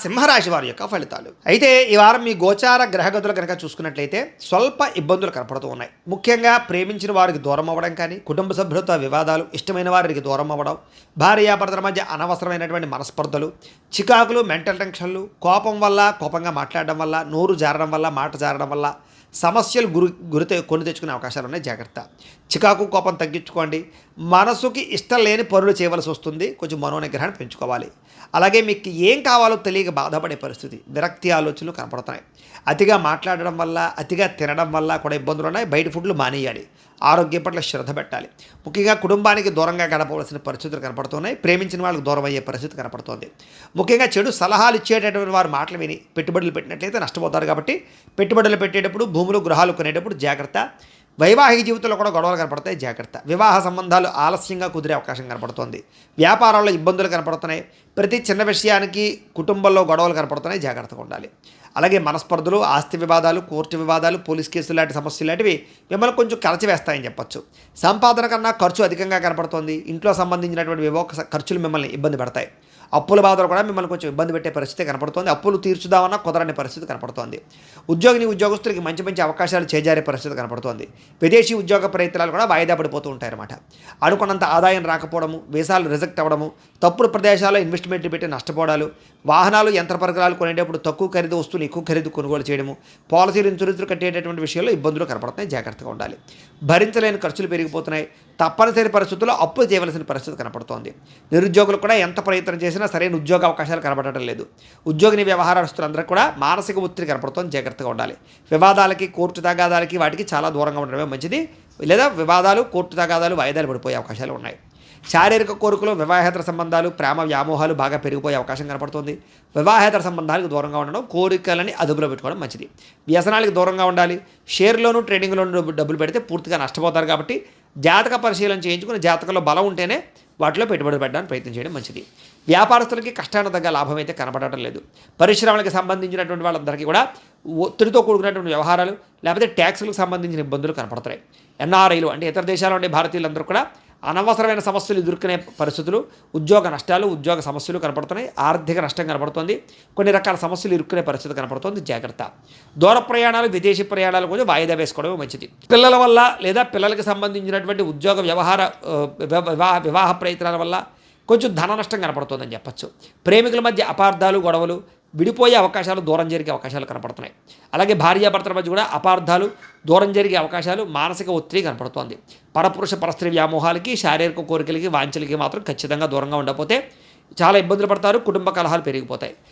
సింహరాశి వారి యొక్క ఫలితాలు అయితే ఈ వారం మీ గోచార గ్రహగతులు కనుక చూసుకున్నట్లయితే స్వల్ప ఇబ్బందులు కనపడుతూ ఉన్నాయి. ముఖ్యంగా ప్రేమించిన వారికి దూరం అవ్వడం కానీ, కుటుంబ సభ్యులతో వివాదాలు, ఇష్టమైన వారికి దూరం అవ్వడం, భార్యాభర్తల మధ్య అనవసరమైనటువంటి మనస్పర్ధలు, చికాకులు, మెంటల్ టెన్షన్లు, కోపం వల్ల, కోపంగా మాట్లాడడం వల్ల, నోరు జారడం వల్ల, మాట జారడం వల్ల సమస్యలు కొని తెచ్చుకునే అవకాశాలు ఉన్నాయి. జాగ్రత్త. చికాకు కోపం తగ్గించుకోండి. మనసుకి ఇష్టం లేని పనులు చేయవలసి వస్తుంది. కొంచెం మనోనిగ్రహాన్ని పెంచుకోవాలి. అలాగే మీకు ఏం కావాలో తెలియక బాధపడే పరిస్థితి, విరక్తి ఆలోచనలు కనపడుతున్నాయి. అతిగా మాట్లాడడం వల్ల, అతిగా తినడం వల్ల కూడా ఇబ్బందులు ఉన్నాయి. బయట ఫుడ్లు మానేయాలి. ఆరోగ్యం పట్ల శ్రద్ధ పెట్టాలి. ముఖ్యంగా కుటుంబానికి దూరంగా గడపవలసిన పరిస్థితులు కనపడుతున్నాయి. ప్రేమించిన వాళ్ళకి దూరం అయ్యే పరిస్థితి కనపడుతోంది. ముఖ్యంగా చెడు సలహాలు ఇచ్చేటటువంటి వారి మాటలు విని పెట్టుబడులు పెట్టినట్లయితే నష్టపోతారు. కాబట్టి పెట్టుబడులు పెట్టేటప్పుడు, భూములు గృహాలు కొనేటప్పుడు జాగ్రత్త. వైవాహిక జీవితంలో కూడా గొడవలు కనపడతాయి. జాగ్రత్త. వివాహ సంబంధాలు ఆలస్యంగా కుదిరే అవకాశం కనపడుతోంది. వ్యాపారాల్లో ఇబ్బందులు కనపడుతున్నాయి. ప్రతి చిన్న విషయానికి కుటుంబంలో గొడవలు కనపడుతున్నాయి. జాగ్రత్తగా ఉండాలి. అలాగే మనస్పర్ధలు, ఆస్తి వివాదాలు, కోర్టు వివాదాలు, పోలీస్ కేసులు లాంటి సమస్యలు లాంటివి మిమ్మల్ని కొంచెం కలచివేస్తాయని చెప్పొచ్చు. సంపాదన కన్నా ఖర్చు అధికంగా కనపడుతోంది. ఇంట్లో సంబంధించినటువంటి ఖర్చులు మిమ్మల్ని ఇబ్బంది పడతాయి. అప్పుల బాధలు కూడా మిమ్మల్ని కొంచెం ఇబ్బంది పెట్టే పరిస్థితి కనపడుతోంది. అప్పులు తీర్చుదామన్నా కుదరని పరిస్థితి కనపడుతోంది. ఉద్యోగస్తులకి మంచి మంచి అవకాశాలు చేజారే పరిస్థితి కనపడుతోంది. విదేశీ ఉద్యోగ ప్రయత్నాలు కూడా వాయిదా పడిపోతూ ఉంటాయన్నమాట. అనుకున్నంత ఆదాయం రాకపోవడము, వీసాలు రిజెక్ట్ అవ్వడము, తప్పుడు ప్రదేశాల్లో ఇన్వెస్ట్మెంట్లు పెట్టి నష్టపోవడాలు, వాహనాలు, యంత్ర పరికరాలు కొనేటప్పుడు తక్కువ ఖరీదు వస్తువులు ఎక్కువ ఖరీదు కొనుగోలు చేయడము, పాలసీలు, ఇన్సూరెన్స్లు కట్టేటటువంటి విషయాల్లో ఇబ్బందులు కనపడుతున్నాయి. జాగ్రత్తగా ఉండాలి. భరించలేని ఖర్చులు పెరిగిపోతున్నాయి. తప్పనిసరి పరిస్థితుల్లో అప్పులు చేయవలసిన పరిస్థితి కనపడుతోంది. నిరుద్యోగులు కూడా ఎంత ప్రయత్నం చేసినా సరైన ఉద్యోగ అవకాశాలు కనపడటం లేదు. ఉద్యోగిని వ్యవహారస్తులందరికీ కూడా మానసిక ఒత్తిడి కనపడుతోంది. జాగ్రత్తగా ఉండాలి. వివాదాలకి, కోర్టు తగాదాలకి వాటికి చాలా దూరంగా ఉండడమే మంచిది. లేదా వివాదాలు, కోర్టు తగాదాలు వాయిదాలు పడిపోయే అవకాశాలు ఉన్నాయి. శారీరక కోరికలు, వివాహేతర సంబంధాలు, ప్రేమ వ్యామోహాలు బాగా పెరిగిపోయే అవకాశం కనపడుతుంది. వివాహేతర సంబంధాలకు దూరంగా ఉండడం, కోరికలని అదుపులో పెట్టుకోవడం మంచిది. వ్యసనాలకు దూరంగా ఉండాలి. షేర్లోను, ట్రేడింగ్లోనూ డబ్బులు పెడితే పూర్తిగా నష్టపోతారు. కాబట్టి జాతక పరిశీలన చేయించుకుని జాతకంలో బలం ఉంటేనే వాటిలో పెట్టుబడి పెట్టడానికి ప్రయత్నం చేయడం మంచిది. వ్యాపారస్తులకి కష్టానికి తగ్గ లాభం అయితే కనపడటం లేదు. పరిశ్రమలకు సంబంధించినటువంటి వాళ్ళందరికీ కూడా ఒత్తిడితో కూడుకున్నటువంటి వ్యవహారాలు, లేకపోతే ట్యాక్సులకు సంబంధించిన ఇబ్బందులు కనపడతాయి. ఎన్ఆర్ఐలు అంటే ఇతర దేశాల్లో ఉండే భారతీయులందరూ కూడా అనవసరమైన సమస్యలు ఎదుర్కొనే పరిస్థితులు, ఉద్యోగ నష్టాలు, ఉద్యోగ సమస్యలు కనపడుతున్నాయి. ఆర్థిక నష్టం కనపడుతుంది. కొన్ని రకాల సమస్యలు ఇరుక్కునే పరిస్థితి కనపడుతుంది. జాగ్రత్త. దూర ప్రయాణాలు, విదేశీ ప్రయాణాలు కూడా వాయిదా వేసుకోవడమే మంచిది. పిల్లల వల్ల లేదా పిల్లలకి సంబంధించినటువంటి ఉద్యోగ వివాహ ప్రయత్నాల వల్ల కొంచెం ధన నష్టం కనపడుతుందని చెప్పచ్చు. ప్రేమికుల మధ్య అపార్థాలు, గొడవలు, విడిపోయే అవకాశాలు, దూరం జరిగే అవకాశాలు కనపడుతున్నాయి. అలాగే భార్యాభర్తల మధ్య కూడా అపార్థాలు, దూరం జరిగే అవకాశాలు, మానసిక ఒత్తిడి కనపడుతోంది. పరపురుష పరస్త్రీ వ్యామోహాలకి, శారీరక కోరికలకి, వాంఛలకి మాత్రం ఖచ్చితంగా దూరంగా ఉండకపోతే చాలా ఇబ్బందులు పడతారు. కుటుంబ కలహాలు పెరిగిపోతాయి.